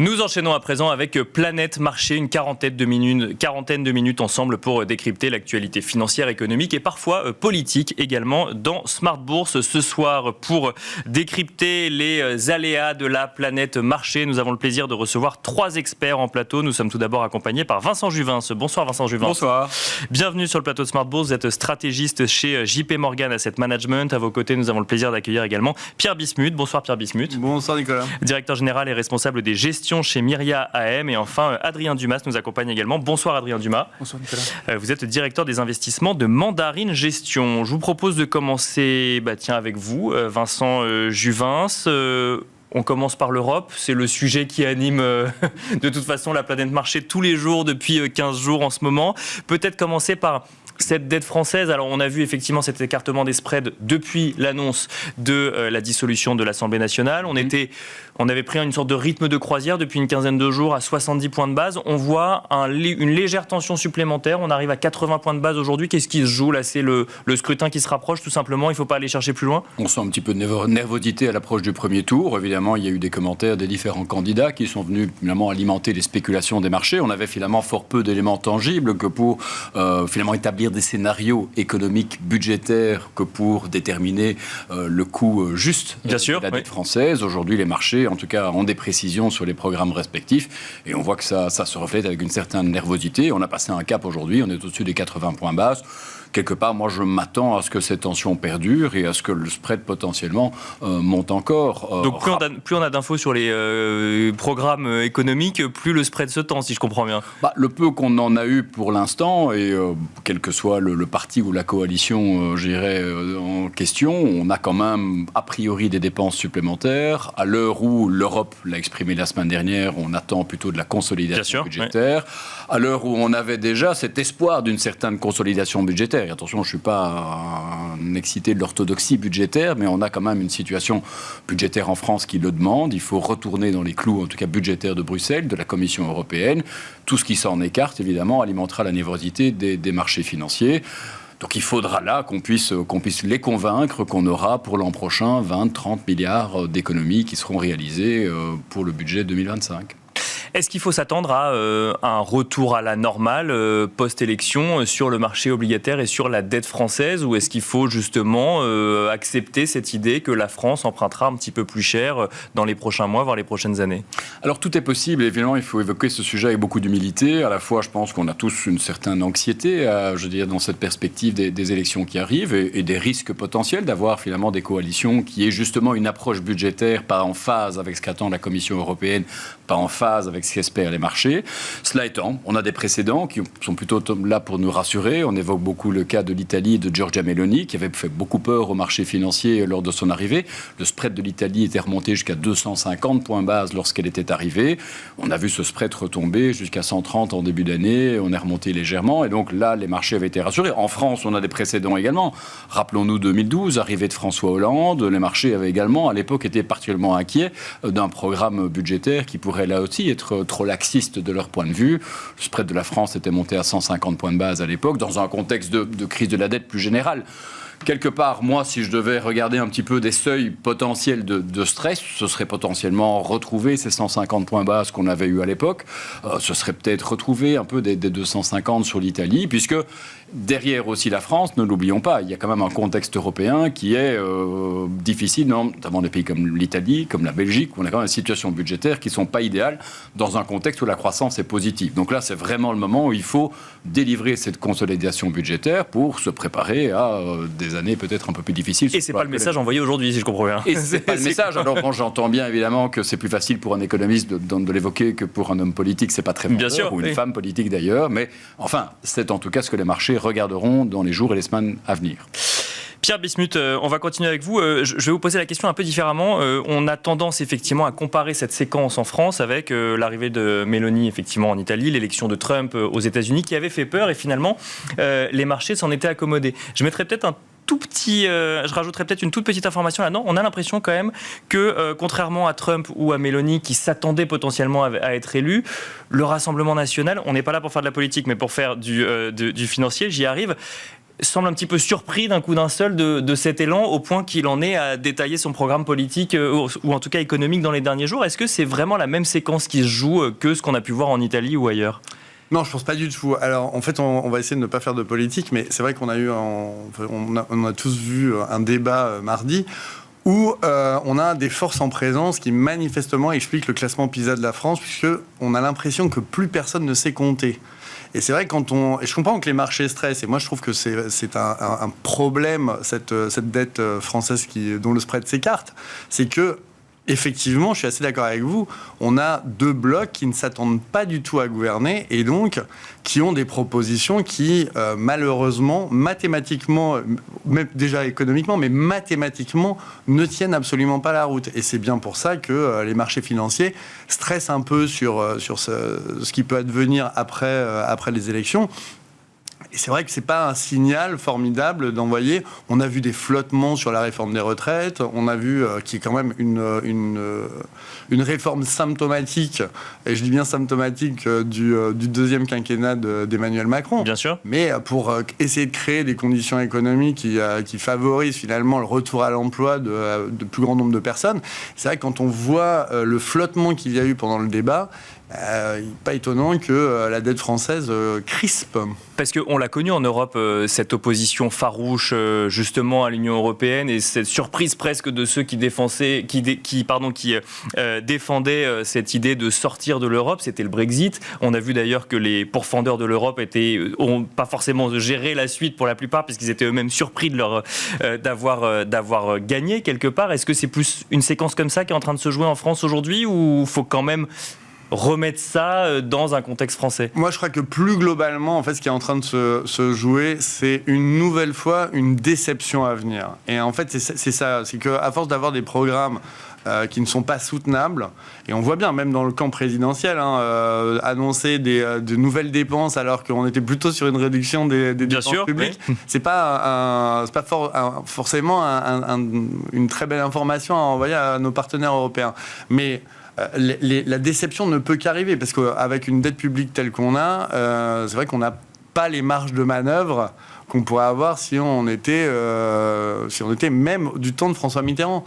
Nous enchaînons à présent avec Planète Marché, une quarantaine de minutes ensemble pour décrypter l'actualité financière, économique et parfois politique également dans Smart Bourse. Ce soir, pour décrypter les aléas de la planète marché, nous avons le plaisir de recevoir 3 experts en plateau. Nous sommes tout d'abord accompagnés par Vincent Juvin. Bonsoir Vincent Juvin. Bonsoir. Bienvenue sur le plateau de Smart Bourse. Vous êtes stratégiste chez JP Morgan Asset Management. À vos côtés, nous avons le plaisir d'accueillir également Pierre Bismuth. Bonsoir Pierre Bismuth. Bonsoir Nicolas. Directeur général et responsable des gestions chez Myria AM. Et enfin, Adrien Dumas nous accompagne également. Bonsoir Adrien Dumas. Bonsoir Nicolas. Vous êtes directeur des investissements de Mandarine Gestion. Je vous propose de commencer avec vous, Vincent Juvin. On commence par l'Europe, c'est le sujet qui anime de toute façon la planète marché tous les jours depuis 15 jours en ce moment. Peut-être commencer par cette dette française. Alors on a vu effectivement cet écartement des spreads depuis l'annonce de la dissolution de l'Assemblée nationale. On avait pris une sorte de rythme de croisière depuis une quinzaine de jours à 70 points de base. On voit une légère tension supplémentaire. On arrive à 80 points de base aujourd'hui. Qu'est-ce qui se joue là? C'est le scrutin qui se rapproche tout simplement. Il ne faut pas aller chercher plus loin. On sent un petit peu de nervosité à l'approche du premier tour. Évidemment, il y a eu des commentaires des différents candidats qui sont venus finalement alimenter les spéculations des marchés. On avait finalement fort peu d'éléments tangibles que pour finalement établir des scénarios économiques, budgétaires, que pour déterminer le coût juste de la dette française. Aujourd'hui, les marchés, en tout cas, ont des précisions sur les programmes respectifs et on voit que ça se reflète avec une certaine nervosité. On a passé un cap aujourd'hui, on est au-dessus des 80 points base. Quelque part, moi, je m'attends à ce que cette tension perdure et à ce que le spread potentiellement monte encore. Donc, plus on a d'infos sur les programmes économiques, plus le spread se tend, si je comprends bien. Le peu qu'on en a eu pour l'instant, et quel que soit le parti ou la coalition, en question, on a quand même, a priori, des dépenses supplémentaires. À l'heure où l'Europe l'a exprimé la semaine dernière, on attend plutôt de la consolidation budgétaire. Ouais. À l'heure où on avait déjà cet espoir d'une certaine consolidation budgétaire. Et attention, je ne suis pas un excité de l'orthodoxie budgétaire, mais on a quand même une situation budgétaire en France qui le demande. Il faut retourner dans les clous, en tout cas budgétaires de Bruxelles, de la Commission européenne. Tout ce qui s'en écarte, évidemment, alimentera la nervosité des marchés financiers. Donc il faudra là qu'on puisse les convaincre qu'on aura pour l'an prochain 20-30 milliards d'économies qui seront réalisées pour le budget 2025. Est-ce qu'il faut s'attendre à un retour à la normale post-élection sur le marché obligataire et sur la dette française, ou est-ce qu'il faut justement accepter cette idée que la France empruntera un petit peu plus cher dans les prochains mois, voire les prochaines années? Alors tout est possible, évidemment il faut évoquer ce sujet avec beaucoup d'humilité. À la fois je pense qu'on a tous une certaine anxiété dans cette perspective des élections qui arrivent et des risques potentiels d'avoir finalement des coalitions qui aient justement une approche budgétaire pas en phase avec ce qu'attend la Commission européenne, pas en phase avec ce qu'espèrent les marchés. Cela étant, on a des précédents qui sont plutôt là pour nous rassurer. On évoque beaucoup le cas de l'Italie de Giorgia Meloni, qui avait fait beaucoup peur aux marchés financiers lors de son arrivée. Le spread de l'Italie était remonté jusqu'à 250 points base lorsqu'elle était arrivée. On a vu ce spread retomber jusqu'à 130 en début d'année. On est remonté légèrement. Et donc là, les marchés avaient été rassurés. En France, on a des précédents également. Rappelons-nous 2012, arrivée de François Hollande. Les marchés avaient également, à l'époque, été particulièrement inquiets d'un programme budgétaire qui pourrait là aussi être trop laxiste de leur point de vue. Le spread de la France était monté à 150 points de base à l'époque, dans un contexte de crise de la dette plus générale. Quelque part, moi, si je devais regarder un petit peu des seuils potentiels de stress, ce serait potentiellement retrouver ces 150 points base qu'on avait eu à l'époque. Ce serait peut-être retrouver un peu des 250 sur l'Italie, puisque derrière aussi la France, ne l'oublions pas, il y a quand même un contexte européen qui est difficile, notamment des pays comme l'Italie, comme la Belgique, où on a quand même des situations budgétaires qui ne sont pas idéales dans un contexte où la croissance est positive. Donc là, c'est vraiment le moment où il faut délivrer cette consolidation budgétaire pour se préparer à des années peut-être un peu plus difficiles. Et c'est pas le message envoyé aujourd'hui, si je comprends bien. Et c'est pas le message. Alors bon, j'entends bien évidemment que c'est plus facile pour un économiste de l'évoquer que pour un homme politique, c'est pas très vendeur, bien sûr, ou une femme politique d'ailleurs, mais enfin, c'est en tout cas ce que les marchés regarderont dans les jours et les semaines à venir. Pierre Bismuth, on va continuer avec vous. Je vais vous poser la question un peu différemment. On a tendance effectivement à comparer cette séquence en France avec l'arrivée de Meloni effectivement en Italie, l'élection de Trump aux États-Unis qui avait fait peur et finalement les marchés s'en étaient accommodés. Je mettrais peut-être je rajouterais peut-être une toute petite information là-dedans. On a l'impression quand même que, contrairement à Trump ou à Meloni, qui s'attendaient potentiellement à être élus, le Rassemblement national, on n'est pas là pour faire de la politique, mais pour faire du financier, j'y arrive, semble un petit peu surpris d'un seul de cet élan, au point qu'il en est à détailler son programme politique, ou en tout cas économique, dans les derniers jours. Est-ce que c'est vraiment la même séquence qui se joue que ce qu'on a pu voir en Italie ou ailleurs ? Non, je pense pas du tout. Alors, en fait, on va essayer de ne pas faire de politique, mais c'est vrai qu'on on a tous vu un débat mardi où on a des forces en présence qui manifestement expliquent le classement PISA de la France, puisqu'on a l'impression que plus personne ne sait compter. Et c'est vrai, et je comprends que les marchés stressent, et moi je trouve que c'est un problème, cette dette française dont le spread s'écarte, c'est que, effectivement, je suis assez d'accord avec vous, on a deux blocs qui ne s'attendent pas du tout à gouverner, et donc qui ont des propositions qui, malheureusement, mathématiquement, même déjà économiquement, mais mathématiquement, ne tiennent absolument pas la route. Et c'est bien pour ça que les marchés financiers stressent un peu sur ce qui peut advenir après les élections. Et c'est vrai que c'est pas un signal formidable d'envoyer. On a vu des flottements sur la réforme des retraites. On a vu qui est quand même une réforme symptomatique, et je dis bien symptomatique, du deuxième quinquennat d'Emmanuel Macron. Bien sûr. Mais pour essayer de créer des conditions économiques qui favorisent finalement le retour à l'emploi de plus grand nombre de personnes. C'est vrai que quand on voit le flottement qu'il y a eu pendant le débat, pas étonnant que la dette française crispe. Parce qu'on l'a connu en Europe, cette opposition farouche justement à l'Union européenne, et cette surprise presque de ceux qui défendaient cette idée de sortir de l'Europe, c'était le Brexit. On a vu d'ailleurs que les pourfendeurs de l'Europe ont pas forcément géré la suite pour la plupart, puisqu'ils étaient eux-mêmes surpris d'avoir gagné quelque part. Est-ce que c'est plus une séquence comme ça qui est en train de se jouer en France aujourd'hui, ou il faut quand même remettre ça dans un contexte français? Moi, je crois que plus globalement, en fait, ce qui est en train de se jouer, c'est une nouvelle fois une déception à venir. Et en fait, c'est ça. C'est qu'à force d'avoir des programmes qui ne sont pas soutenables, et on voit bien, même dans le camp présidentiel, annoncer de nouvelles dépenses alors qu'on était plutôt sur une réduction des dépenses publiques, oui. C'est pas forcément une très belle information à envoyer à nos partenaires européens. Mais la déception ne peut qu'arriver, parce qu'avec une dette publique telle qu'on a, c'est vrai qu'on n'a pas les marges de manœuvre qu'on pourrait avoir si on était même du temps de François Mitterrand.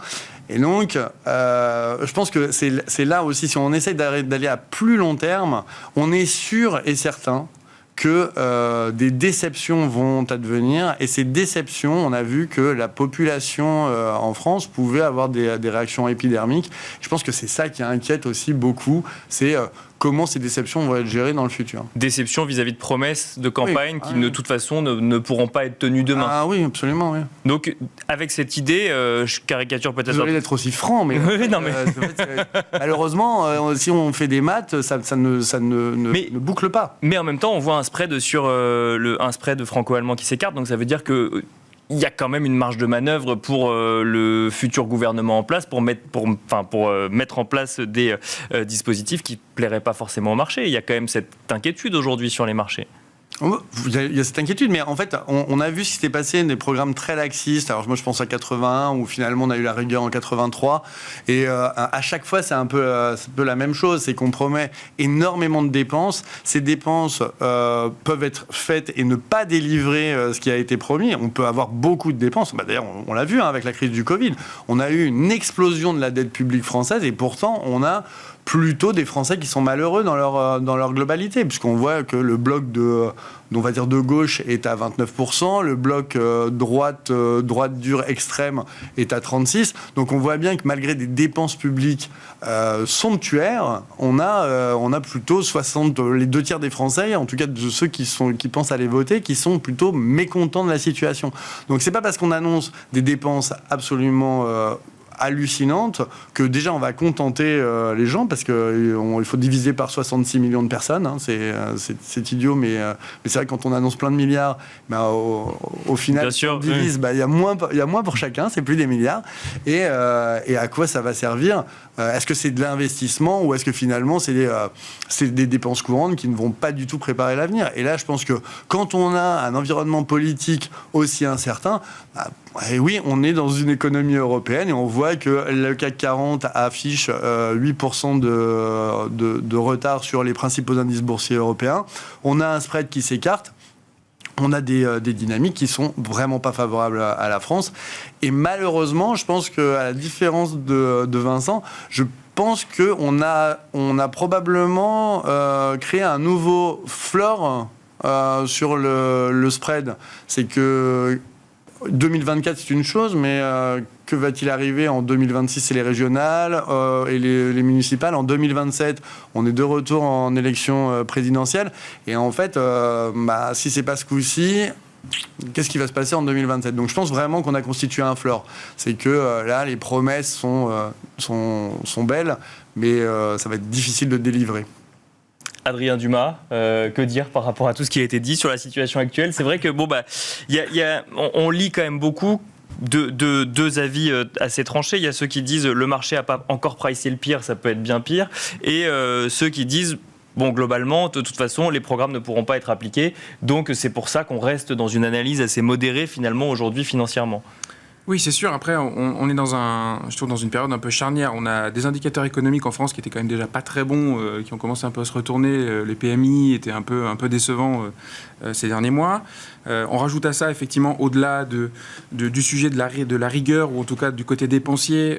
Et donc, je pense que c'est là aussi, si on essaie d'aller à plus long terme, on est sûr et certain que des déceptions vont advenir. Et ces déceptions, on a vu que la population en France pouvait avoir des réactions épidermiques. Je pense que c'est ça qui inquiète aussi beaucoup. C'est comment ces déceptions vont être gérées dans le futur. Déception vis-à-vis de promesses de campagne qui, de toute façon, ne pourront pas être tenues demain. Ah oui, absolument, oui. Donc, avec cette idée, je caricature peut-être... Désolé d'être aussi franc, mais... malheureusement, si on fait des maths, ça ne boucle pas. Mais en même temps, on voit un spread un spread franco-allemand qui s'écarte, donc ça veut dire que... Il y a quand même une marge de manœuvre pour le futur gouvernement en place, pour mettre en place des dispositifs qui ne plairaient pas forcément au marché. Il y a quand même cette inquiétude aujourd'hui sur les marchés. Il y a cette inquiétude, mais en fait, on a vu ce qui s'était passé, des programmes très laxistes. Alors moi, je pense à 81, où finalement on a eu la rigueur en 83, et à chaque fois, c'est un peu la même chose, c'est qu'on promet énormément de dépenses. Ces dépenses peuvent être faites et ne pas délivrer ce qui a été promis. On peut avoir beaucoup de dépenses. D'ailleurs, on l'a vu avec la crise du Covid. On a eu une explosion de la dette publique française, et pourtant, on a plutôt des Français qui sont malheureux dans leur globalité, puisqu'on voit que le bloc on va dire de gauche est à 29%, le bloc droite dure extrême est à 36%. Donc on voit bien que malgré des dépenses publiques somptuaires, on a plutôt les 2 tiers des Français, en tout cas de ceux qui pensent aller voter, qui sont plutôt mécontents de la situation. Donc c'est pas parce qu'on annonce des dépenses absolument hallucinante que déjà on va contenter les gens, parce qu'il faut diviser par 66 millions de personnes, hein, c'est idiot, mais c'est vrai que quand on annonce plein de milliards, au final on divise, il y a moins pour chacun, c'est plus des milliards, et à quoi ça va servir? Est-ce que c'est de l'investissement, ou est-ce que finalement c'est des dépenses courantes qui ne vont pas du tout préparer l'avenir? Et là je pense que quand on a un environnement politique aussi incertain, et oui, on est dans une économie européenne, et on voit que le CAC 40 affiche 8% de retard sur les principaux indices boursiers européens. On a un spread qui s'écarte. on a des dynamiques qui sont vraiment pas favorables à la France. Et malheureusement, je pense qu'à la différence de Vincent, je pense qu'on a probablement créé un nouveau floor sur le spread. C'est que 2024, c'est une chose, mais que va-t-il arriver en 2026? C'est les régionales et les municipales. En 2027, on est de retour en élection présidentielle. Et en fait, si c'est pas ce coup-ci, qu'est-ce qui va se passer en 2027? Donc je pense vraiment qu'on a constitué un floor. C'est que là, les promesses sont belles, mais ça va être difficile de délivrer. Adrien Dumas, que dire par rapport à tout ce qui a été dit sur la situation actuelle? C'est vrai que on lit quand même beaucoup deux avis assez tranchés. Il y a ceux qui disent le marché n'a pas encore pricé le pire, ça peut être bien pire, et ceux qui disent globalement, de toute façon, les programmes ne pourront pas être appliqués, donc c'est pour ça qu'on reste dans une analyse assez modérée finalement aujourd'hui financièrement. Oui, c'est sûr. Après, on est je trouve dans une période un peu charnière. On a des indicateurs économiques en France qui étaient quand même déjà pas très bons, qui ont commencé un peu à se retourner. Les PMI étaient un peu décevants ces derniers mois. On rajoute à ça, effectivement, au-delà du sujet de la rigueur, ou en tout cas du côté dépensier,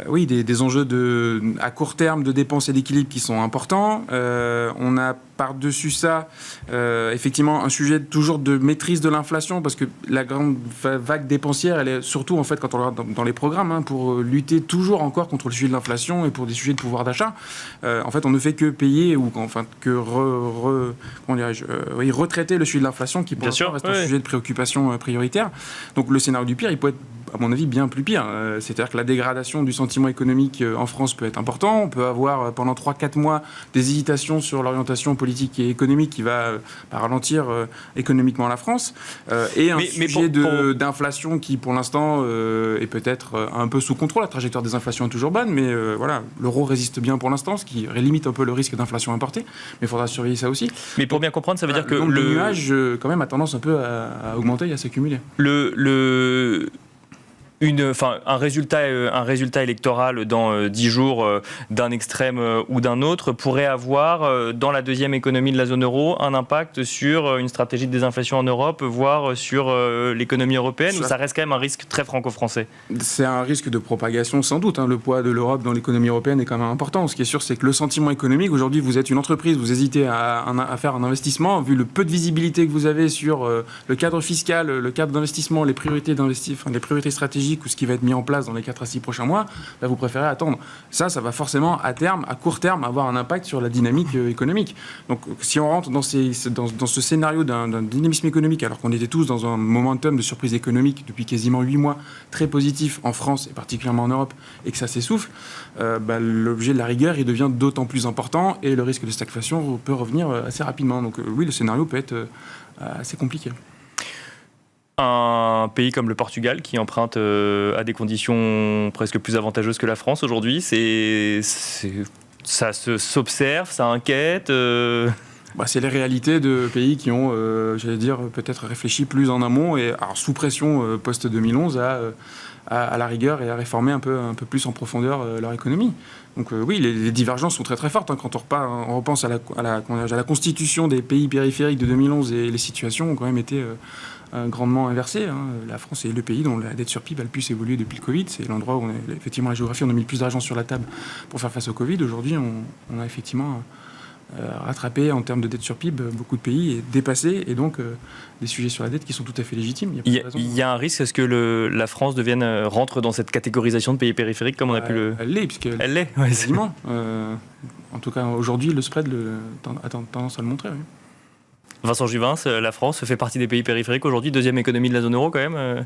oui, des enjeux à court terme de dépenses et d'équilibre qui sont importants. On a par-dessus ça, effectivement, un sujet toujours de maîtrise de l'inflation, parce que la grande vague dépensière, elle est surtout, en fait, quand on regarde dans les programmes, pour lutter toujours encore contre le sujet de l'inflation et pour des sujets de pouvoir d'achat. En fait, on ne fait que payer ou retraiter le sujet de l'inflation, qui pour l'instant reste un sujet de préoccupation prioritaire. Donc le scénario du pire, il peut être, à mon avis, bien plus pire. C'est-à-dire que la dégradation du sentiment économique en France peut être important. On peut avoir pendant 3-4 mois des hésitations sur l'orientation politique et économique qui va ralentir économiquement la France. Et un sujet d'inflation qui, pour l'instant, est peut-être un peu sous contrôle. La trajectoire des inflations est toujours bonne, mais voilà, l'euro résiste bien pour l'instant, ce qui limite un peu le risque d'inflation importée. Mais il faudra surveiller ça aussi. Mais pour bien comprendre, ça veut dire que le nuage, quand même, a tendance un peu à augmenter et à s'accumuler. Un résultat électoral dans 10 jours d'un extrême ou d'un autre pourrait avoir, dans la deuxième économie de la zone euro, un impact sur une stratégie de désinflation en Europe, voire sur l'économie européenne, ou ça reste quand même un risque très franco-français? C'est un risque de propagation, sans doute. Le poids de l'Europe dans l'économie européenne est quand même important. Ce qui est sûr, c'est que le sentiment économique, aujourd'hui, vous êtes une entreprise, vous hésitez à faire un investissement, vu le peu de visibilité que vous avez sur le cadre fiscal, le cadre d'investissement, les priorités les priorités stratégiques, ou ce qui va être mis en place dans les 4 à 6 prochains mois, là, vous préférez attendre. Ça va forcément, à court terme, avoir un impact sur la dynamique économique. Donc, si on rentre dans ce scénario d'un dynamisme économique, alors qu'on était tous dans un momentum de surprise économique depuis quasiment 8 mois, très positif en France et particulièrement en Europe, et que ça s'essouffle, l'objet de la rigueur, il devient d'autant plus important, et le risque de stagflation peut revenir assez rapidement. Donc, oui, le scénario peut être assez compliqué. Un pays comme le Portugal qui emprunte à des conditions presque plus avantageuses que la France aujourd'hui, ça s'observe, ça inquiète C'est les réalités de pays qui ont, peut-être réfléchi plus en amont et sous pression post-2011 à la rigueur et à réformer un peu plus en profondeur leur économie. Donc oui, les divergences sont très très fortes. Quand on repense à la constitution des pays périphériques de 2011, et les situations ont quand même été grandement inversées. La France est le pays dont la dette sur PIB a le plus évolué depuis le Covid. C'est l'endroit où, effectivement, la géographie, on a mis le plus d'argent sur la table pour faire face au Covid. Aujourd'hui, on a effectivement rattrapé en termes de dette sur PIB beaucoup de pays et dépassé, et donc des sujets sur la dette qui sont tout à fait légitimes. Il y a un risque, est-ce que la France rentre dans cette catégorisation de pays périphériques comme on a pu le... Elle l'est, puisqu'elle l'est, quasiment. En tout cas, aujourd'hui, le spread a tendance à le montrer. Oui. Vincent Juvins, la France fait partie des pays périphériques aujourd'hui, deuxième économie de la zone euro quand même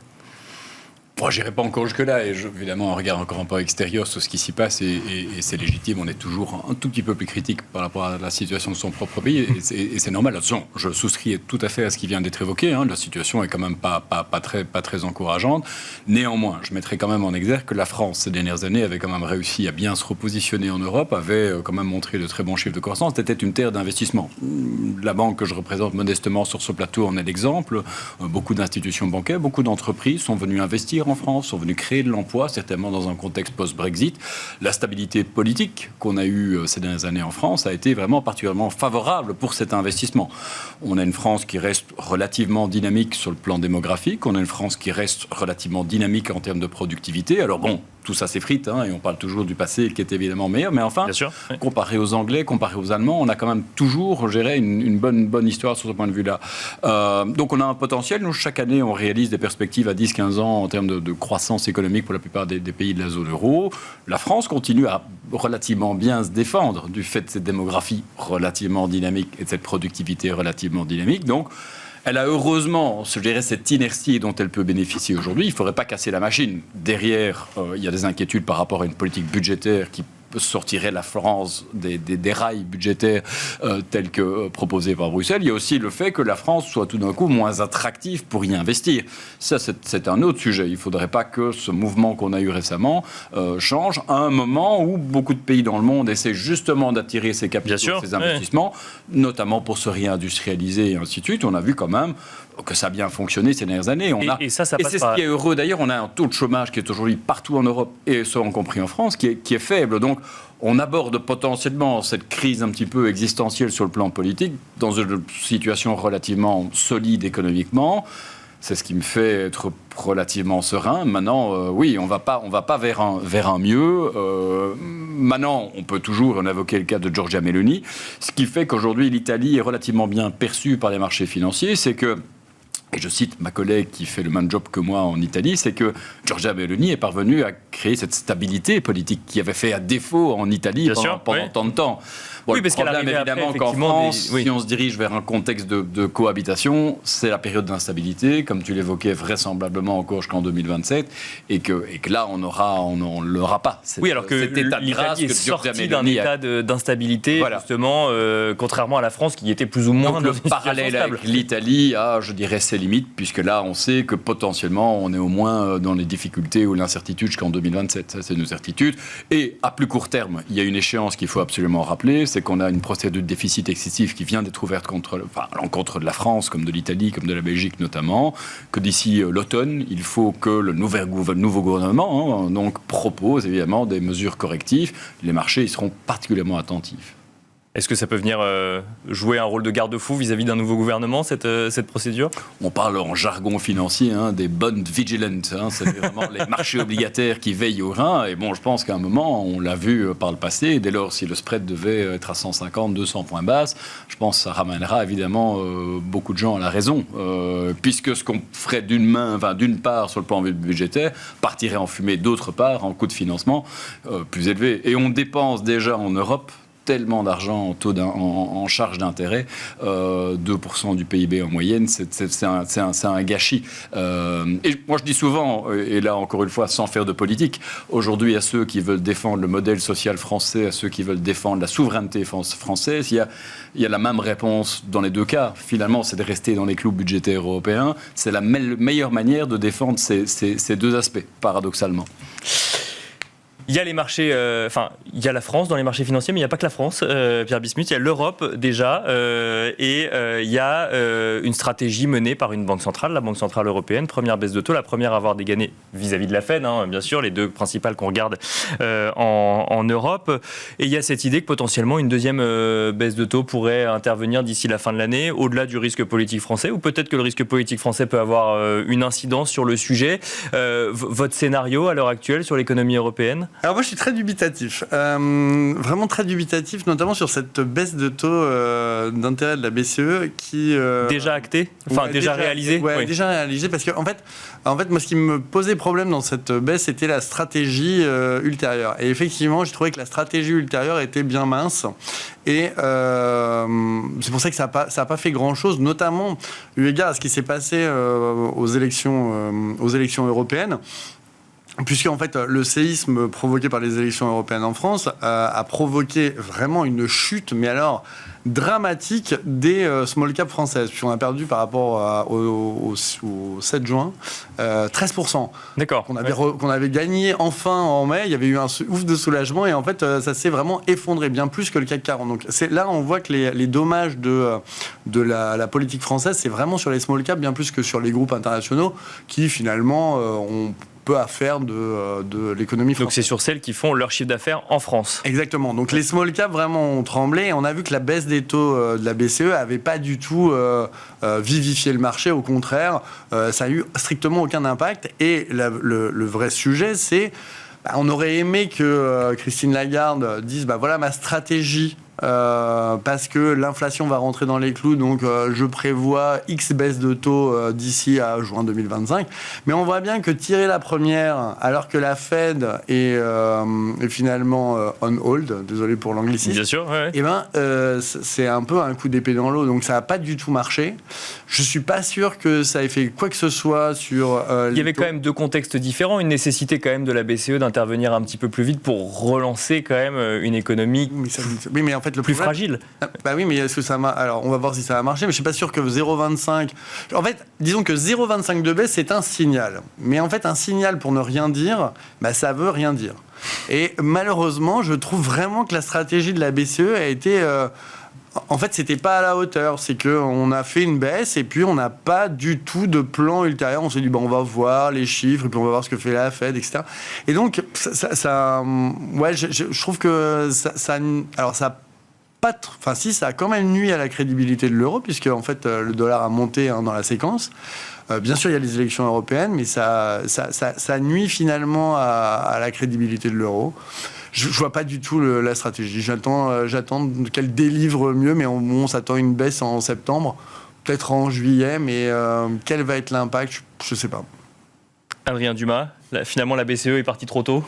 Je n'irai pas encore jusque-là, et évidemment, on regarde encore un peu extérieur sur ce qui s'y passe, et c'est légitime. On est toujours un tout petit peu plus critique par rapport à la situation de son propre pays, et c'est normal. Attention, je souscris tout à fait à ce qui vient d'être évoqué. La situation est quand même pas très encourageante. Néanmoins, je mettrai quand même en exergue que la France, ces dernières années, avait quand même réussi à bien se repositionner en Europe, avait quand même montré de très bons chiffres de croissance. C'était une terre d'investissement. La banque que je représente modestement sur ce plateau en est l'exemple. Beaucoup d'institutions bancaires, beaucoup d'entreprises sont venues investir investir en France, sont venus créer de l'emploi, certainement dans un contexte post-Brexit. La stabilité politique qu'on a eue ces dernières années en France a été vraiment particulièrement favorable pour cet investissement. On a une France qui reste relativement dynamique sur le plan démographique, on a une France qui reste relativement dynamique en termes de productivité. Alors bon, tout ça s'effrite, et on parle toujours du passé qui est évidemment meilleur, mais enfin, comparé aux Anglais, comparé aux Allemands, on a quand même toujours, je dirais, une bonne histoire sur ce point de vue-là. Donc on a un potentiel. Nous, chaque année, on réalise des perspectives à 10-15 ans en termes de croissance économique pour la plupart des pays de la zone euro. La France continue à relativement bien se défendre du fait de cette démographie relativement dynamique et de cette productivité relativement dynamique. Donc, elle a heureusement, je dirais, cette inertie dont elle peut bénéficier aujourd'hui. Il ne faudrait pas casser la machine. Derrière, il y a des inquiétudes par rapport à une politique budgétaire qui sortirait la France des rails budgétaires tels que proposés par Bruxelles. Il y a aussi le fait que la France soit tout d'un coup moins attractive pour y investir. Ça, c'est un autre sujet. Il ne faudrait pas que ce mouvement qu'on a eu récemment change à un moment où beaucoup de pays dans le monde essaient justement d'attirer ces capitaux, ces investissements, notamment pour se réindustrialiser et ainsi de suite. On a vu quand même que ça a bien fonctionné ces dernières années. Et ça c'est ce qui est heureux. D'ailleurs, on a un taux de chômage qui est aujourd'hui partout en Europe, et ça y compris en France, qui est faible. Donc, on aborde potentiellement cette crise un petit peu existentielle sur le plan politique dans une situation relativement solide économiquement. C'est ce qui me fait être relativement serein. Maintenant, oui, on va pas vers un mieux. Maintenant, on peut toujours, on a évoqué le cas de Giorgia Meloni. Ce qui fait qu'aujourd'hui, l'Italie est relativement bien perçue par les marchés financiers, c'est que, et je cite ma collègue qui fait le même job que moi en Italie, c'est que Giorgia Meloni est parvenue à créer cette stabilité politique qui avait fait à défaut en Italie pendant tant de temps. Bon, oui, parce qu'elle arrive évidemment qu'en France, si on se dirige vers un contexte de cohabitation, c'est la période d'instabilité, comme tu l'évoquais vraisemblablement encore jusqu'en 2027, et que là, on ne l'aura pas. Oui, alors que l'Italie est sortie d'un état d'instabilité, justement, contrairement à la France, qui était plus ou moins dans une parallèle avec l'Italie a, je dirais, ses limites, puisque là, on sait que potentiellement, on est au moins dans les difficultés ou l'incertitude jusqu'en 2027. Ça, c'est une certitude. Et à plus court terme, il y a une échéance qu'il faut absolument rappeler, c'est qu'on a une procédure de déficit excessif qui vient d'être ouverte à l'encontre de la France, comme de l'Italie, comme de la Belgique notamment, que d'ici l'automne, il faut que le nouveau gouvernement donc propose évidemment des mesures correctives. Les marchés y seront particulièrement attentifs. Est-ce que ça peut venir jouer un rôle de garde-fou vis-à-vis d'un nouveau gouvernement, cette procédure ? On parle en jargon financier des bond vigilants. C'est vraiment les marchés obligataires qui veillent au rein. Et bon, je pense qu'à un moment, on l'a vu par le passé. Dès lors, si le spread devait être à 150, 200 points basses, je pense que ça ramènera évidemment beaucoup de gens à la raison. Puisque ce qu'on ferait d'une part sur le plan budgétaire, partirait en fumée d'autre part en coût de financement plus élevé. Et on dépense déjà en Europe tellement d'argent en charge d'intérêt, 2% du PIB en moyenne, c'est un gâchis. Et moi je dis souvent, et là encore une fois sans faire de politique, aujourd'hui à ceux qui veulent défendre le modèle social français, à ceux qui veulent défendre la souveraineté française, il y a la même réponse dans les deux cas. Finalement, c'est de rester dans les clous budgétaires européens. C'est la meilleure manière de défendre ces deux aspects, paradoxalement. Il y a les marchés, il y a la France dans les marchés financiers, mais il n'y a pas que la France, Pierre Bismuth. Il y a l'Europe déjà, et il y a une stratégie menée par une banque centrale, la Banque centrale européenne. Première baisse de taux, la première à avoir dégainé vis-à-vis de la Fed, bien sûr, les deux principales qu'on regarde en Europe. Et il y a cette idée que potentiellement une deuxième baisse de taux pourrait intervenir d'ici la fin de l'année, au-delà du risque politique français, ou peut-être que le risque politique français peut avoir une incidence sur le sujet. Votre scénario à l'heure actuelle sur l'économie européenne ? Alors moi je suis très dubitatif, vraiment très dubitatif, notamment sur cette baisse de taux d'intérêt de la BCE qui... déjà actée, déjà réalisée. Oui, déjà réalisée, parce que en fait moi ce qui me posait problème dans cette baisse c'était la stratégie ultérieure. Et effectivement j'ai trouvé que la stratégie ultérieure était bien mince. Et c'est pour ça que ça n'a pas fait grand-chose, notamment eu égard à ce qui s'est passé aux élections européennes. Puisqu'en fait, le séisme provoqué par les élections européennes en France a provoqué vraiment une chute, mais alors dramatique, des small cap françaises. Puis on a perdu par rapport au 7 juin 13%. D'accord. Qu'on avait gagné enfin en mai. Il y avait eu un ouf de soulagement et en fait, ça s'est vraiment effondré, bien plus que le CAC 40. Donc là, on voit que les dommages de la politique française, c'est vraiment sur les small cap, bien plus que sur les groupes internationaux qui finalement ont peu à faire de l'économie française. Donc c'est sur celles qui font leur chiffre d'affaires en France. Exactement. Donc les small caps vraiment ont tremblé. Et on a vu que la baisse des taux de la BCE avait pas du tout vivifié le marché. Au contraire, ça a eu strictement aucun impact. Et le vrai sujet, c'est on aurait aimé que Christine Lagarde dise voilà ma stratégie. Parce que l'inflation va rentrer dans les clous, donc je prévois X baisse de taux d'ici à juin 2025. Mais on voit bien que tirer la première, alors que la Fed est finalement on hold, désolé pour l'anglicisme, bien sûr, ouais. et c'est un peu un coup d'épée dans l'eau, donc ça n'a pas du tout marché. Je suis pas sûr que ça ait fait quoi que ce soit sur... Il y avait quand même deux contextes différents, une nécessité quand même de la BCE d'intervenir un petit peu plus vite pour relancer quand même une économie mais en fait, le plus problème, fragile. Bah oui, mais est-ce que ça marche? Alors, on va voir si ça va marcher, mais je suis pas sûr que 0,25... En fait, disons que 0,25 de baisse, c'est un signal. Mais en fait, un signal pour ne rien dire, ça veut rien dire. Et malheureusement, je trouve vraiment que la stratégie de la BCE a été... En fait, c'était pas à la hauteur. C'est qu'on a fait une baisse et puis on n'a pas du tout de plan ultérieur. On s'est dit, on va voir les chiffres et puis on va voir ce que fait la Fed, etc. Et donc, je trouve que alors ça a quand même nuit à la crédibilité de l'euro, puisque en fait le dollar a monté dans la séquence. Bien sûr, il y a les élections européennes, mais ça nuit finalement à la crédibilité de l'euro. Je vois pas du tout la stratégie. J'attends qu'elle délivre mieux, mais on s'attend à une baisse en septembre, peut-être en juillet, mais quel va être l'impact, je sais pas. Adrien Dumas, finalement la BCE est partie trop tôt.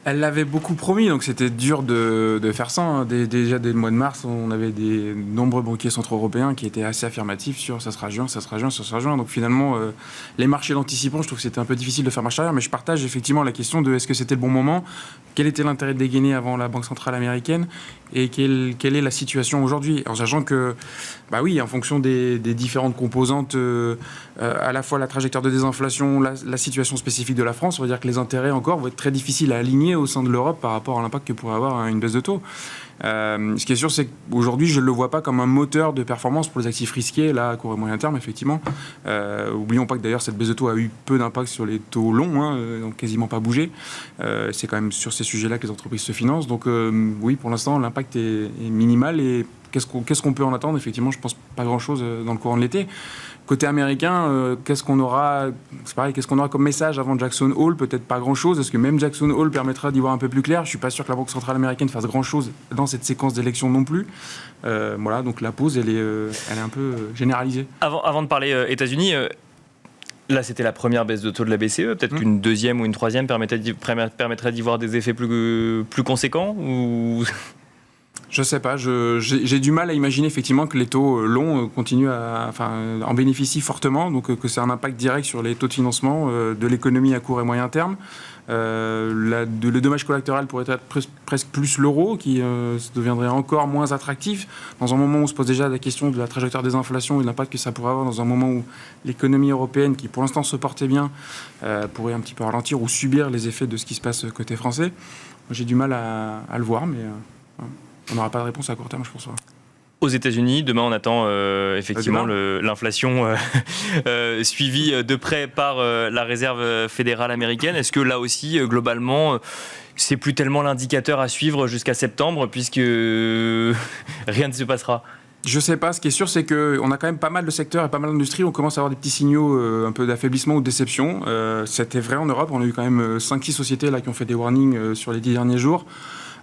Elle l'avait beaucoup promis, donc c'était dur de faire ça. Déjà dès le mois de mars, on avait des nombreux banquiers centraux européens qui étaient assez affirmatifs sur ça sera juin. Donc finalement, les marchés l'anticipant, je trouve que c'était un peu difficile de faire marche arrière, mais je partage effectivement la question de est-ce que c'était le bon moment, quel était l'intérêt de dégainer avant la Banque centrale américaine et quelle est la situation aujourd'hui. En sachant que, en fonction des différentes composantes, à la fois la trajectoire de désinflation, la situation spécifique de la France, on va dire que les intérêts encore vont être très difficiles à aligner au sein de l'Europe par rapport à l'impact que pourrait avoir une baisse de taux. Ce qui est sûr, c'est qu'aujourd'hui, je ne le vois pas comme un moteur de performance pour les actifs risqués, là, à court et moyen terme, effectivement. Oublions pas que d'ailleurs, cette baisse de taux a eu peu d'impact sur les taux longs, donc quasiment pas bougé. C'est quand même sur ces sujets-là que les entreprises se financent. Donc oui, pour l'instant, l'impact est minimal. Et qu'est-ce qu'on peut en attendre? Effectivement, je pense pas grand-chose dans le courant de l'été. Côté américain, qu'est-ce qu'on aura comme message avant Jackson Hole? Peut-être pas grand-chose. Est-ce que même Jackson Hole permettra d'y voir un peu plus clair? Je suis pas sûr que la Banque centrale américaine fasse grand-chose dans cette séquence d'élections non plus. Donc la pause, elle est un peu généralisée. Avant de parler États-Unis, là c'était la première baisse de taux de la BCE. Peut-être qu'une deuxième ou une troisième permettrait d'y voir des effets plus conséquents ou... Je sais pas, j'ai du mal à imaginer effectivement que les taux longs continuent en bénéficient fortement, donc que c'est un impact direct sur les taux de financement de l'économie à court et moyen terme. Le dommage collatéral pourrait être presque plus l'euro, qui deviendrait encore moins attractif dans un moment où on se pose déjà la question de la trajectoire des inflations et de l'impact que ça pourrait avoir dans un moment où l'économie européenne, qui pour l'instant se portait bien, pourrait un petit peu ralentir ou subir les effets de ce qui se passe côté français. J'ai du mal à le voir, mais... on n'aura pas de réponse à court terme, je pense. Aux États-Unis, demain, on attend effectivement l'inflation suivie de près par la Réserve fédérale américaine. Est-ce que là aussi, globalement, c'est plus tellement l'indicateur à suivre jusqu'à septembre, puisque rien ne se passera? Je sais pas. Ce qui est sûr, c'est qu'on a quand même pas mal de secteurs et pas mal d'industries où on commence à avoir des petits signaux un peu d'affaiblissement ou de déception. C'était vrai en Europe. On a eu quand même 5-6 sociétés là, qui ont fait des warnings sur les 10 derniers jours.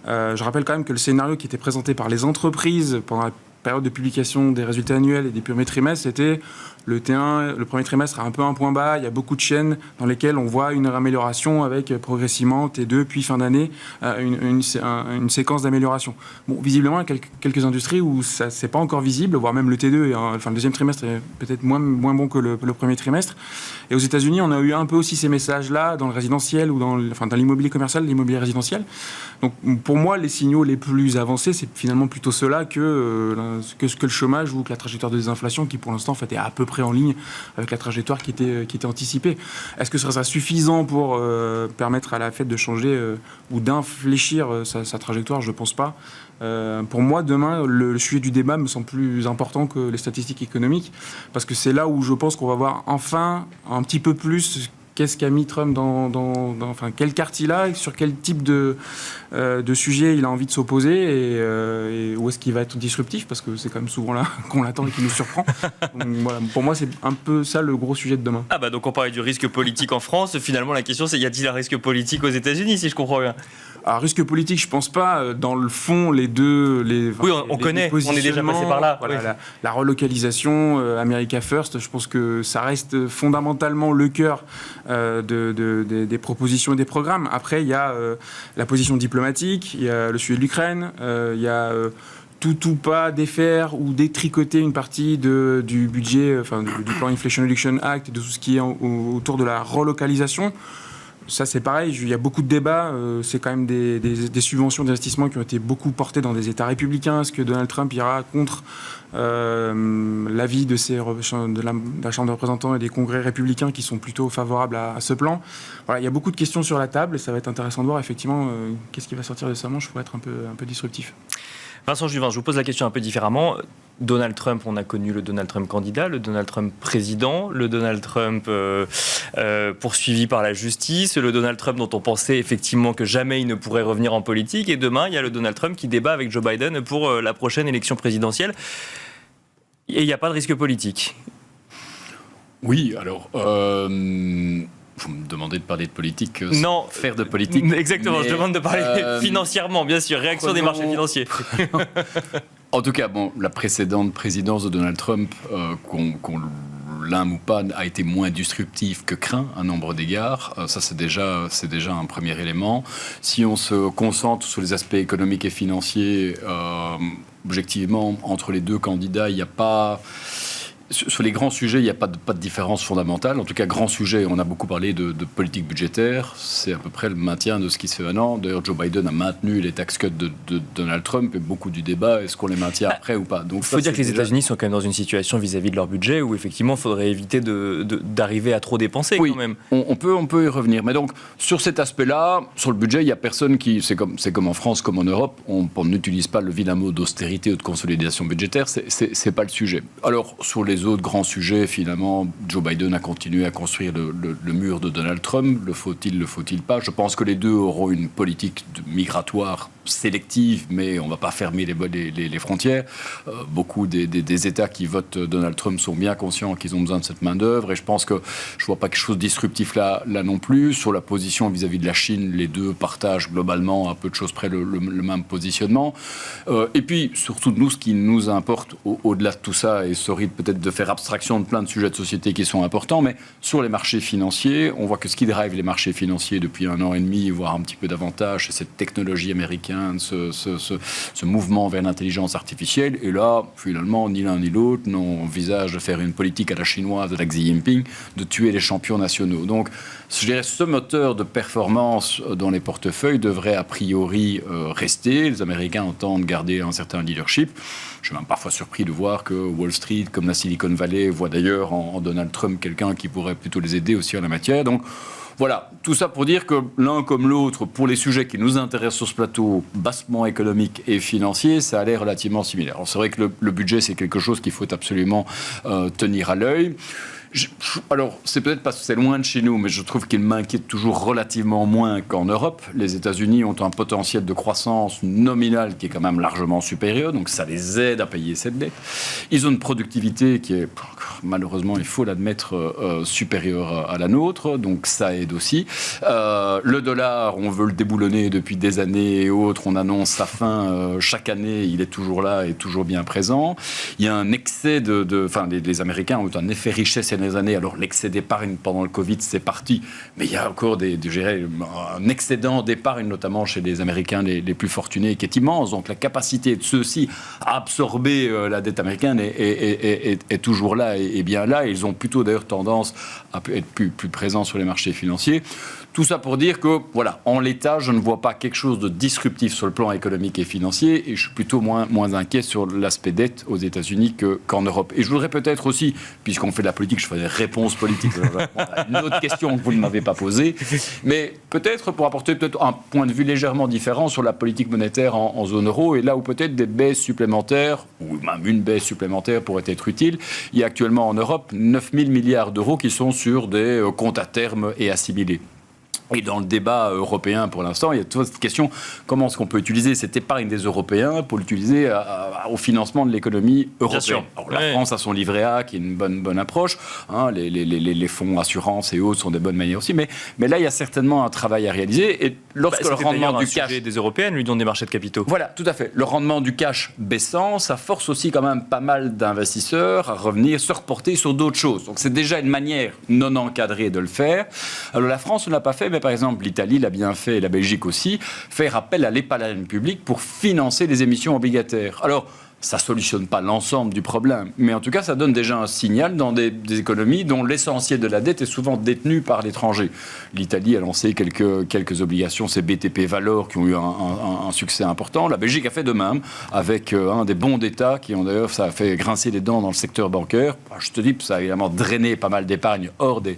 Je rappelle quand même que le scénario qui était présenté par les entreprises pendant la période de publication des résultats annuels et des premiers trimestres, c'était le T1, le premier trimestre a un peu un point bas. Il y a beaucoup de chaînes dans lesquelles on voit une amélioration avec progressivement T2, puis fin d'année, une séquence d'amélioration. Bon, visiblement, il y a quelques industries où ça c'est pas encore visible, voire même le T2, le deuxième trimestre est peut-être moins bon que le premier trimestre. Et aux États-Unis, on a eu un peu aussi ces messages-là dans le résidentiel ou dans l'immobilier commercial, l'immobilier résidentiel. Donc, pour moi, les signaux les plus avancés, c'est finalement plutôt ceux-là que le chômage ou que la trajectoire de désinflation qui, pour l'instant, en fait, est à peu près en ligne avec la trajectoire qui était anticipée. Est-ce que ce sera suffisant pour permettre à la Fed de changer ou d'infléchir sa trajectoire? Je ne pense pas. Pour moi, demain, le sujet du débat me semble plus important que les statistiques économiques, parce que c'est là où je pense qu'on va voir enfin un petit peu plus qu'est-ce qu'a mis Trump enfin, quelle carte il a, sur quel type de sujet il a envie de s'opposer et où est-ce qu'il va être disruptif, parce que c'est quand même souvent là qu'on l'attend et qu'il nous surprend. Donc, voilà, pour moi, c'est un peu ça le gros sujet de demain. Ah bah donc on parlait du risque politique en France. Finalement, la question c'est, y a-t-il un risque politique aux États-Unis, si je comprends bien? Alors, risque politique, je pense pas. Dans le fond, les deux... Oui, on connaît, on est déjà passé par là. Voilà, oui. la relocalisation, America First, je pense que ça reste fondamentalement le cœur des propositions et des programmes. Après, il y a la position diplomatique, il y a le sujet de l'Ukraine, il y a... tout ou pas défaire ou détricoter une partie du budget, enfin du plan Inflation Reduction Act, de tout ce qui est autour de la relocalisation. Ça, c'est pareil, il y a beaucoup de débats. C'est quand même des subventions d'investissement qui ont été beaucoup portées dans des États républicains. Est-ce que Donald Trump ira contre l'avis de la Chambre des représentants et des congrès républicains qui sont plutôt favorables à ce plan? Voilà, il y a beaucoup de questions sur la table et ça va être intéressant de voir effectivement qu'est-ce qui va sortir de sa manche pour être un peu disruptif. Vincent Juvin, je vous pose la question un peu différemment. Donald Trump, on a connu le Donald Trump candidat, le Donald Trump président, le Donald Trump poursuivi par la justice, le Donald Trump dont on pensait effectivement que jamais il ne pourrait revenir en politique. Et demain, il y a le Donald Trump qui débat avec Joe Biden pour la prochaine élection présidentielle. Et il n'y a pas de risque politique. Oui, alors... Vous me demandez de parler de politique, non, faire de politique. Exactement, je demande de parler financièrement, bien sûr, réaction des marchés financiers. En tout cas, bon, la précédente présidence de Donald Trump, qu'on l'aime ou pas, a été moins disruptive que craint à nombre d'égards. Ça, c'est déjà un premier élément. Si on se concentre sur les aspects économiques et financiers, objectivement, entre les deux candidats, il n'y a pas... Sur les grands sujets, il n'y a pas de différence fondamentale. En tout cas, grand sujet, on a beaucoup parlé de politique budgétaire. C'est à peu près le maintien de ce qui se fait maintenant. D'ailleurs, Joe Biden a maintenu les tax cuts de Donald Trump et beaucoup du débat, est-ce qu'on les maintient après ou pas? Donc, il faut dire que les États-Unis sont quand même dans une situation vis-à-vis de leur budget où effectivement, il faudrait éviter d'arriver à trop dépenser quand même. On peut y revenir. Mais donc, sur cet aspect-là, sur le budget, il n'y a personne qui... C'est comme en France, comme en Europe, on n'utilise pas le vilain mot d'austérité ou de consolidation budgétaire. C'est pas le sujet. Alors, sur les autres grands sujets, finalement, Joe Biden a continué à construire le mur de Donald Trump. Le faut-il pas? Je pense que les deux auront une politique migratoire sélective, mais on ne va pas fermer les frontières. Beaucoup des États qui votent Donald Trump sont bien conscients qu'ils ont besoin de cette main-d'œuvre, et je pense que je ne vois pas quelque chose de disruptif là non plus. Sur la position vis-à-vis de la Chine, les deux partagent globalement à peu de choses près le même positionnement. Et puis, surtout, nous, ce qui nous importe au-delà de tout ça, et sorry peut-être de faire abstraction de plein de sujets de société qui sont importants, mais sur les marchés financiers, on voit que ce qui drive les marchés financiers depuis 1 an et demi, voire un petit peu davantage, c'est cette technologie américaine, ce mouvement vers l'intelligence artificielle. Et là, finalement, ni l'un ni l'autre n'envisage de faire une politique à la chinoise de Xi Jinping, de tuer les champions nationaux. Donc, je dirais, ce moteur de performance dans les portefeuilles devrait a priori rester. Les Américains entendent garder un certain leadership. Je suis même parfois surpris de voir que Wall Street, comme la Silicon Valley, voit d'ailleurs en Donald Trump quelqu'un qui pourrait plutôt les aider aussi en la matière. Donc, voilà, tout ça pour dire que l'un comme l'autre, pour les sujets qui nous intéressent sur ce plateau, bassement économique et financier, ça a l'air relativement similaire. Alors, c'est vrai que le budget, c'est quelque chose qu'il faut absolument tenir à l'œil. Alors, c'est peut-être parce que c'est loin de chez nous, mais je trouve qu'il m'inquiète toujours relativement moins qu'en Europe. Les États-Unis ont un potentiel de croissance nominale qui est quand même largement supérieur, donc ça les aide à payer cette dette. Ils ont une productivité qui est, malheureusement, il faut l'admettre, supérieure à la nôtre, donc ça aide aussi. Le dollar, on veut le déboulonner depuis des années et autres. On annonce sa fin chaque année, il est toujours là et toujours bien présent. Il y a un excès enfin, les Américains ont un effet richesse ces années. Alors, l'excès d'épargne pendant le Covid, c'est parti. Mais il y a encore un excédent d'épargne, notamment chez les Américains les plus fortunés, qui est immense. Donc, la capacité de ceux-ci à absorber la dette américaine est toujours là et bien là. Ils ont plutôt, d'ailleurs, tendance à être plus présents sur les marchés financiers. Tout ça pour dire que, voilà, en l'état, je ne vois pas quelque chose de disruptif sur le plan économique et financier, et je suis plutôt moins inquiet sur l'aspect dette aux États-Unis qu'en Europe. Et je voudrais peut-être aussi, puisqu'on fait de la politique, je enfin des réponses politiques. Je vais répondre à une autre question que vous ne m'avez pas posée. Mais peut-être pour apporter un point de vue légèrement différent sur la politique monétaire en zone euro, et là où peut-être des baisses supplémentaires, ou même une baisse supplémentaire pourrait être utile. Il y a actuellement en Europe 9 000 milliards d'euros qui sont sur des comptes à terme et assimilés. Et dans le débat européen, pour l'instant, il y a toute cette question, comment est-ce qu'on peut utiliser cette épargne des Européens pour l'utiliser au financement de l'économie européenne. Alors, la France a son livret A, qui est une bonne approche. Hein, les fonds assurance et autres sont des bonnes manières aussi. Mais là, il y a certainement un travail à réaliser. Et lorsque le rendement du cash... des Européennes lui donnent des marchés de capitaux. Voilà, tout à fait. Le rendement du cash baissant, ça force aussi quand même pas mal d'investisseurs à revenir se reporter sur d'autres choses. Donc c'est déjà une manière non encadrée de le faire. Alors la France ne l'a pas fait, mais par exemple, l'Italie l'a bien fait et la Belgique aussi, faire appel à l'épargne publique pour financer les émissions obligataires. Alors, ça ne solutionne pas l'ensemble du problème, mais en tout cas, ça donne déjà un signal dans des économies dont l'essentiel de la dette est souvent détenu par l'étranger. L'Italie a lancé quelques obligations, ces BTP Valor, qui ont eu un succès important. La Belgique a fait de même, avec des bons d'État qui ont d'ailleurs, ça a fait grincer les dents dans le secteur bancaire. Je te dis, ça a évidemment drainé pas mal d'épargne hors des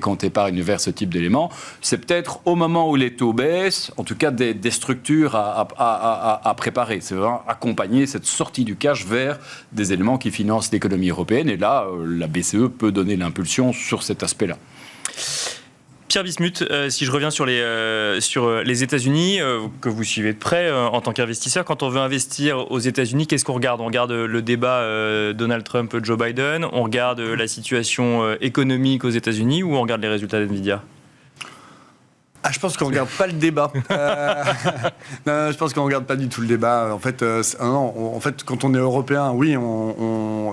comptes épargne vers ce type d'éléments. C'est peut-être au moment où les taux baissent, en tout cas des structures à préparer. C'est vraiment accompagner cette sortie du cash vers des éléments qui financent l'économie européenne. Et là, la BCE peut donner l'impulsion sur cet aspect-là. Pierre Bismuth, si je reviens sur les États-Unis, que vous suivez de près en tant qu'investisseur, quand on veut investir aux États-Unis, qu'est-ce qu'on regarde ? On regarde le débat Donald Trump-Joe Biden, on regarde la situation économique aux États-Unis ou on regarde les résultats d'NVIDIA ? Je pense qu'on ne regarde pas le débat. Non, je pense qu'on ne regarde pas du tout le débat. En fait, quand on est européen, oui,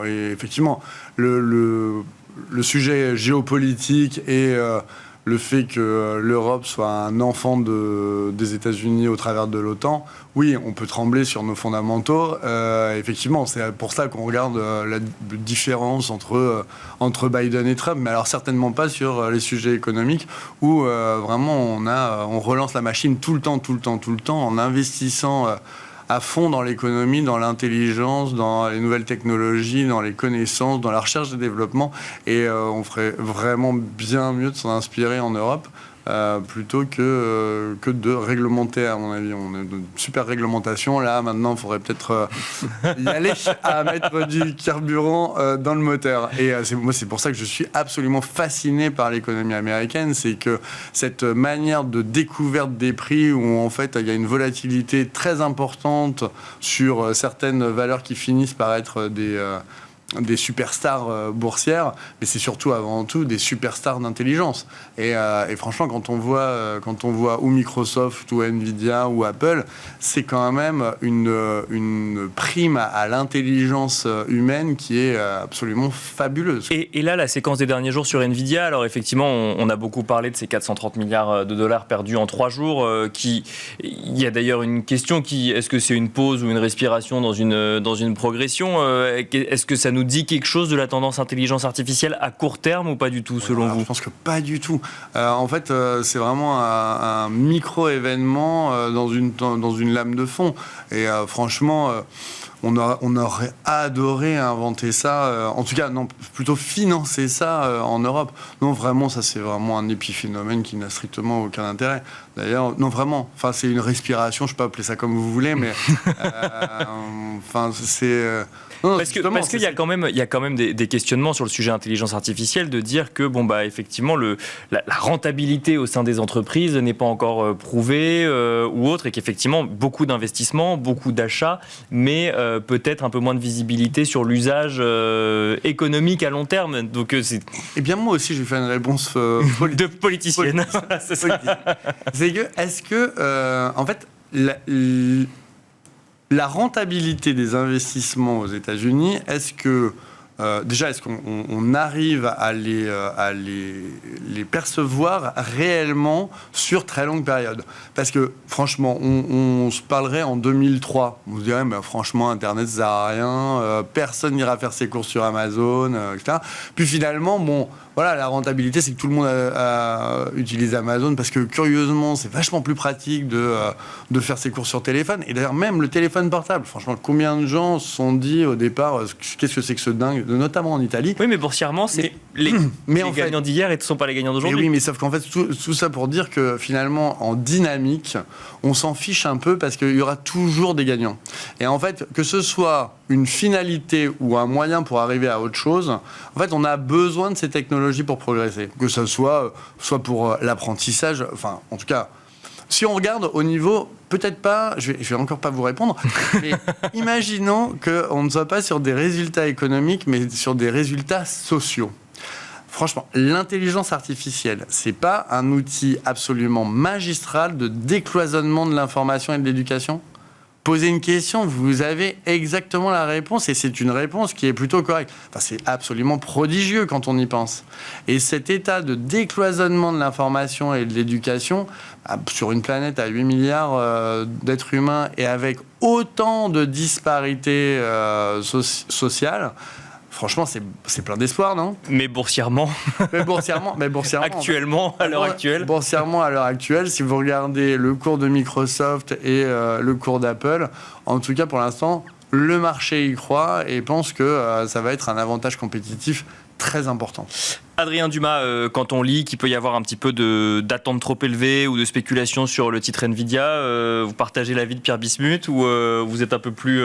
et effectivement, le sujet géopolitique et le fait que l'Europe soit un enfant des États-Unis au travers de l'OTAN, oui, on peut trembler sur nos fondamentaux. Effectivement, c'est pour ça qu'on regarde la différence entre Biden et Trump, mais alors certainement pas sur les sujets économiques où vraiment on relance la machine tout le temps en investissant à fond dans l'économie, dans l'intelligence, dans les nouvelles technologies, dans les connaissances, dans la recherche et développement. Et on ferait vraiment bien mieux de s'en inspirer en Europe plutôt que de réglementer, à mon avis. On a une super réglementation. Là, maintenant, il faudrait peut-être y aller à mettre du carburant dans le moteur. Et c'est pour ça que je suis absolument fasciné par l'économie américaine. C'est que cette manière de découverte des prix où, en fait, il y a une volatilité très importante sur certaines valeurs qui finissent par être des superstars boursières, mais c'est surtout avant tout des superstars d'intelligence. Et franchement, quand on voit ou Microsoft, ou Nvidia, ou Apple, c'est quand même une prime à l'intelligence humaine qui est absolument fabuleuse. Et là, la séquence des derniers jours sur Nvidia, alors effectivement, on a beaucoup parlé de ces 430 milliards de dollars perdus en 3 jours. Il y a d'ailleurs une question est-ce que c'est une pause ou une respiration dans une progression ? Est-ce que ça nous dit quelque chose de la tendance intelligence artificielle à court terme ou pas du tout, selon vous ? Je pense que pas du tout. En fait, c'est vraiment un micro-événement dans une lame de fond. Et franchement, on aurait adoré inventer ça. En tout cas, non, plutôt financer ça en Europe. Non, vraiment, ça, c'est vraiment un épiphénomène qui n'a strictement aucun intérêt. D'ailleurs, non, vraiment. Enfin, c'est une respiration, je peux appeler ça comme vous voulez, mais c'est... Parce qu'il y a quand même des questionnements sur le sujet intelligence artificielle, de dire que effectivement la rentabilité au sein des entreprises n'est pas encore prouvée ou autre, et qu'effectivement beaucoup d'investissements, beaucoup d'achats, mais peut-être un peu moins de visibilité sur l'usage économique à long terme. Donc Eh bien moi aussi je vais faire une réponse de politicienne. C'est ça. C'est que est-ce que en fait la rentabilité des investissements aux États-Unis, est-ce qu'on arrive à les percevoir réellement sur très longue période. Parce que, franchement, on se parlerait en 2003. On se dirait, mais franchement, Internet, ça sert à rien, personne n'ira faire ses courses sur Amazon, etc. Puis finalement, bon, voilà, la rentabilité, c'est que tout le monde utilise Amazon parce que, curieusement, c'est vachement plus pratique de faire ses courses sur téléphone. Et d'ailleurs, même le téléphone portable, franchement, combien de gens se sont dit au départ, qu'est-ce que c'est que ce dingue, notamment en Italie. Oui, mais boursièrement, c'est les gagnants d'hier et ne sont pas les gagnants d'aujourd'hui. Oui, mais sauf qu'en fait, tout ça pour dire que finalement, en dynamique, on s'en fiche un peu parce qu'il y aura toujours des gagnants. Et en fait, que ce soit une finalité ou un moyen pour arriver à autre chose, en fait, on a besoin de ces technologies pour progresser. Que ce soit pour l'apprentissage, enfin, en tout cas, si on regarde au niveau, peut-être pas, je vais encore pas vous répondre, mais imaginons qu'on ne soit pas sur des résultats économiques, mais sur des résultats sociaux. Franchement, l'intelligence artificielle, c'est pas un outil absolument magistral de décloisonnement de l'information et de l'éducation ? Posez une question, vous avez exactement la réponse, et c'est une réponse qui est plutôt correcte. Enfin, c'est absolument prodigieux quand on y pense. Et cet état de décloisonnement de l'information et de l'éducation, sur une planète à 8 milliards d'êtres humains et avec autant de disparités sociales, franchement, c'est plein d'espoir, non ? Mais boursièrement, actuellement, à l'heure actuelle. Boursièrement, à l'heure actuelle, si vous regardez le cours de Microsoft et le cours d'Apple, en tout cas, pour l'instant, le marché y croit et pense que ça va être un avantage compétitif très important. Adrien Dumas, quand on lit qu'il peut y avoir un petit peu d'attente trop élevée ou de spéculation sur le titre Nvidia, vous partagez l'avis de Pierre Bismuth ou vous êtes un peu plus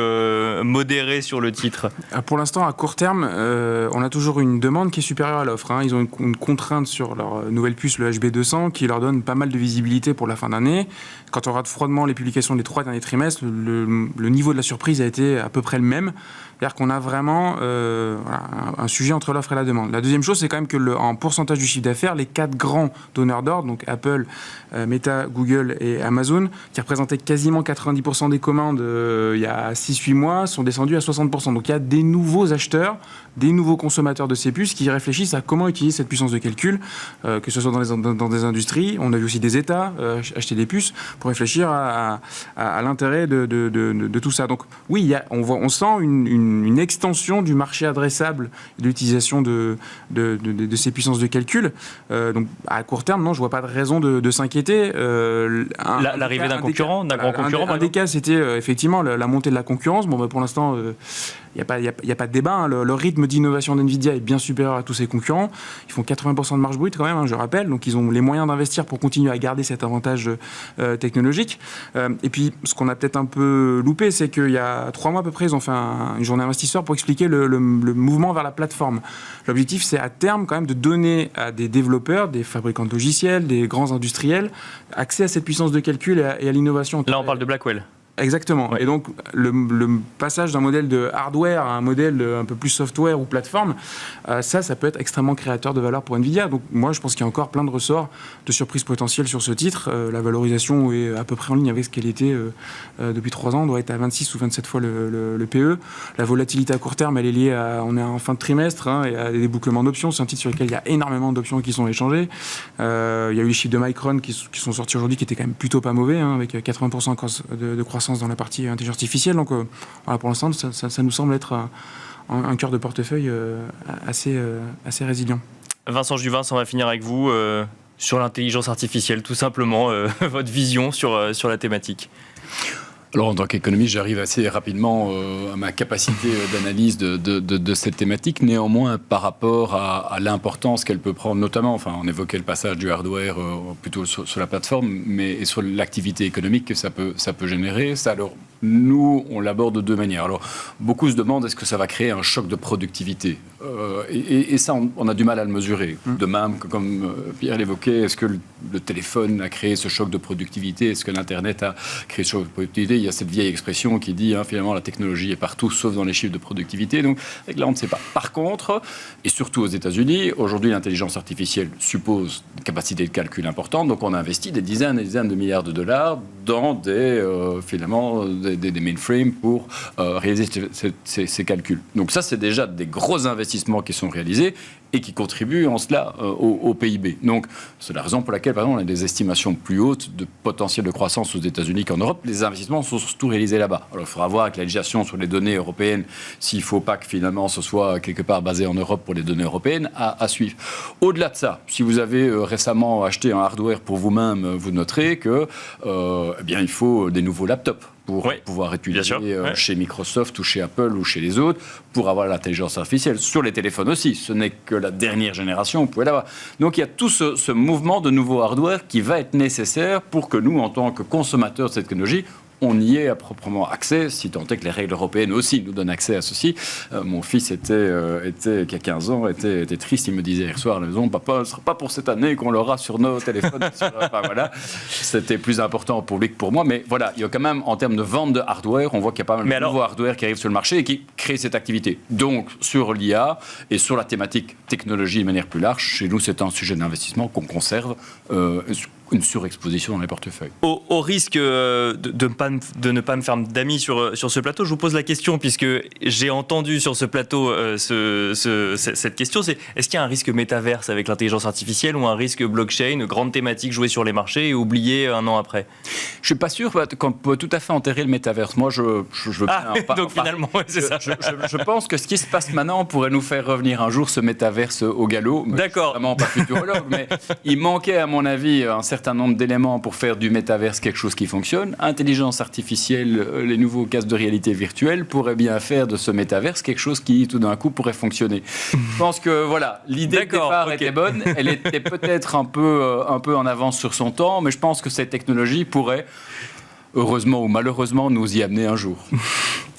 modéré sur le titre ? Pour l'instant, à court terme, on a toujours une demande qui est supérieure à l'offre. Ils ont une contrainte sur leur nouvelle puce, le HB200, qui leur donne pas mal de visibilité pour la fin d'année. Quand on regarde froidement les publications des 3 derniers trimestres, le niveau de la surprise a été à peu près le même. C'est-à-dire qu'on a vraiment un sujet entre l'offre et la demande. La deuxième chose, c'est quand même que en pourcentage du chiffre d'affaires, les 4 grands donneurs d'ordre, donc Apple, Meta, Google et Amazon, qui représentaient quasiment 90% des commandes il y a 6-8 mois, sont descendus à 60%. Donc il y a des nouveaux acheteurs, des nouveaux consommateurs de ces puces qui réfléchissent à comment utiliser cette puissance de calcul, que ce soit dans des industries. On a vu aussi des États acheter des puces pour réfléchir à l'intérêt de tout ça. Donc oui, on sent une extension du marché adressable de l'utilisation de ces puissances de calcul. Donc à court terme, non, je ne vois pas de raison de s'inquiéter. L'arrivée d'un concurrent, d'un grand concurrent. Un des cas, c'était effectivement la montée de la concurrence. Bon, pour l'instant, il n'y a pas de débat. Le rythme d'innovation d'NVIDIA est bien supérieur à tous ses concurrents. Ils font 80% de marge brute quand même, je rappelle. Donc ils ont les moyens d'investir pour continuer à garder cet avantage technologique. Et puis, ce qu'on a peut-être un peu loupé, c'est qu'il y a 3 mois à peu près, ils ont fait une journée investisseur pour expliquer le mouvement vers la plateforme. L'objectif, c'est à terme quand même de donner à des développeurs, des fabricants de logiciels, des grands industriels, accès à cette puissance de calcul et à l'innovation. Là, on parle de Blackwell. Exactement. Ouais. Et donc, le passage d'un modèle de hardware à un modèle un peu plus software ou plateforme, ça peut être extrêmement créateur de valeur pour NVIDIA. Donc, moi, je pense qu'il y a encore plein de ressorts de surprises potentielles sur ce titre. La valorisation est à peu près en ligne avec ce qu'elle était depuis 3 ans. On doit être à 26 ou 27 fois le PE. La volatilité à court terme, elle est liée on est en fin de trimestre et à des débouclements d'options. C'est un titre sur lequel il y a énormément d'options qui sont échangées. Il y a eu les chiffres de Micron qui sont sortis aujourd'hui, qui étaient quand même plutôt pas mauvais, avec 80% de croissance dans la partie intelligence artificielle. Donc voilà, pour l'instant, ça nous semble être un cœur de portefeuille assez résilient. Vincent Juvin, on va finir avec vous sur l'intelligence artificielle, tout simplement, votre vision sur la thématique. Alors, en tant qu'économiste, j'arrive assez rapidement à ma capacité d'analyse de cette thématique. Néanmoins, par rapport à l'importance qu'elle peut prendre, notamment, enfin, on évoquait le passage du hardware plutôt sur la plateforme, mais sur l'activité économique que ça peut générer. Ça, alors, nous, on l'aborde de 2 manières. Alors, beaucoup se demandent est-ce que ça va créer un choc de productivité et ça, on a du mal à le mesurer. De même que, comme Pierre l'évoquait, est-ce que le téléphone a créé ce choc de productivité? Est-ce que l'Internet a créé ce choc de productivité? Il y a cette vieille expression qui dit finalement la technologie est partout sauf dans les chiffres de productivité. Donc là, on ne sait pas. Par contre, et surtout aux États-Unis, aujourd'hui, l'intelligence artificielle suppose une capacité de calcul importante. Donc on a investi des dizaines et des dizaines de milliards de dollars dans des mainframes pour réaliser ces calculs. Donc ça, c'est déjà des gros investissements qui sont réalisés. et qui contribuent en cela au PIB. Donc, c'est la raison pour laquelle, par exemple, on a des estimations plus hautes de potentiel de croissance aux États-Unis qu'en Europe. Les investissements sont surtout réalisés là-bas. Alors, il faudra voir avec la législation sur les données européennes s'il ne faut pas que finalement ce soit quelque part basé en Europe pour les données européennes à suivre. Au-delà de ça, si vous avez récemment acheté un hardware pour vous-même, vous noterez que, eh bien, il faut des nouveaux laptops pour pouvoir utiliser chez Microsoft ou chez Apple ou chez les autres, pour avoir l'intelligence artificielle. Sur les téléphones aussi, ce n'est que la dernière génération, vous pouvez l'avoir. Donc il y a tout ce mouvement de nouveau hardware qui va être nécessaire pour que nous, en tant que consommateurs de cette technologie, on y ait proprement accès, si tant est que les règles européennes aussi nous donnent accès à ceci. Mon fils qui a 15 ans, était triste. Il me disait hier soir à la maison, papa, ce ne sera pas pour cette année qu'on l'aura sur nos téléphones. Enfin, voilà. C'était plus important pour lui que pour moi. Mais voilà, il y a quand même, en termes de vente de hardware, on voit qu'il y a pas mal de nouveaux hardware qui arrivent sur le marché et qui créent cette activité. Donc, sur l'IA et sur la thématique technologie de manière plus large, chez nous, c'est un sujet d'investissement qu'on conserve, une surexposition dans les portefeuilles. Au risque de ne pas me faire d'amis sur ce plateau, je vous pose la question, puisque j'ai entendu sur ce plateau cette question, c'est est-ce qu'il y a un risque métaverse avec l'intelligence artificielle ou un risque blockchain, grande thématique jouée sur les marchés et oubliée un an après? Je ne suis pas sûr qu'on peut tout à fait enterrer le métaverse. Moi, je veux bien... Donc finalement, c'est ça. Je pense que ce qui se passe maintenant pourrait nous faire revenir un jour ce métaverse au galop. D'accord. Je suis vraiment pas futurologue, mais il manquait, à mon avis, un certain nombre d'éléments pour faire du métaverse quelque chose qui fonctionne. Intelligence artificielle, les nouveaux casques de réalité virtuelle pourraient bien faire de ce métaverse quelque chose qui, tout d'un coup, pourrait fonctionner. Je pense que, voilà, l'idée de départ était bonne. Elle était peut-être un peu en avance sur son temps, mais je pense que cette technologie pourrait, heureusement ou malheureusement, nous y amener un jour.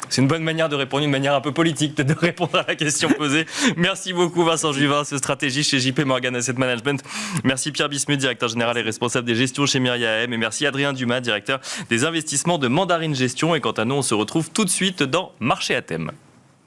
C'est une bonne manière de répondre, une manière un peu politique peut-être de répondre à la question posée. Merci beaucoup Vincent Juvin, stratégiste chez JP Morgan Asset Management. Merci Pierre Bismuth, directeur général et responsable des gestions chez Myriam. Et merci Adrien Dumas, directeur des investissements de Mandarine Gestion. Et quant à nous, on se retrouve tout de suite dans Marché à thème.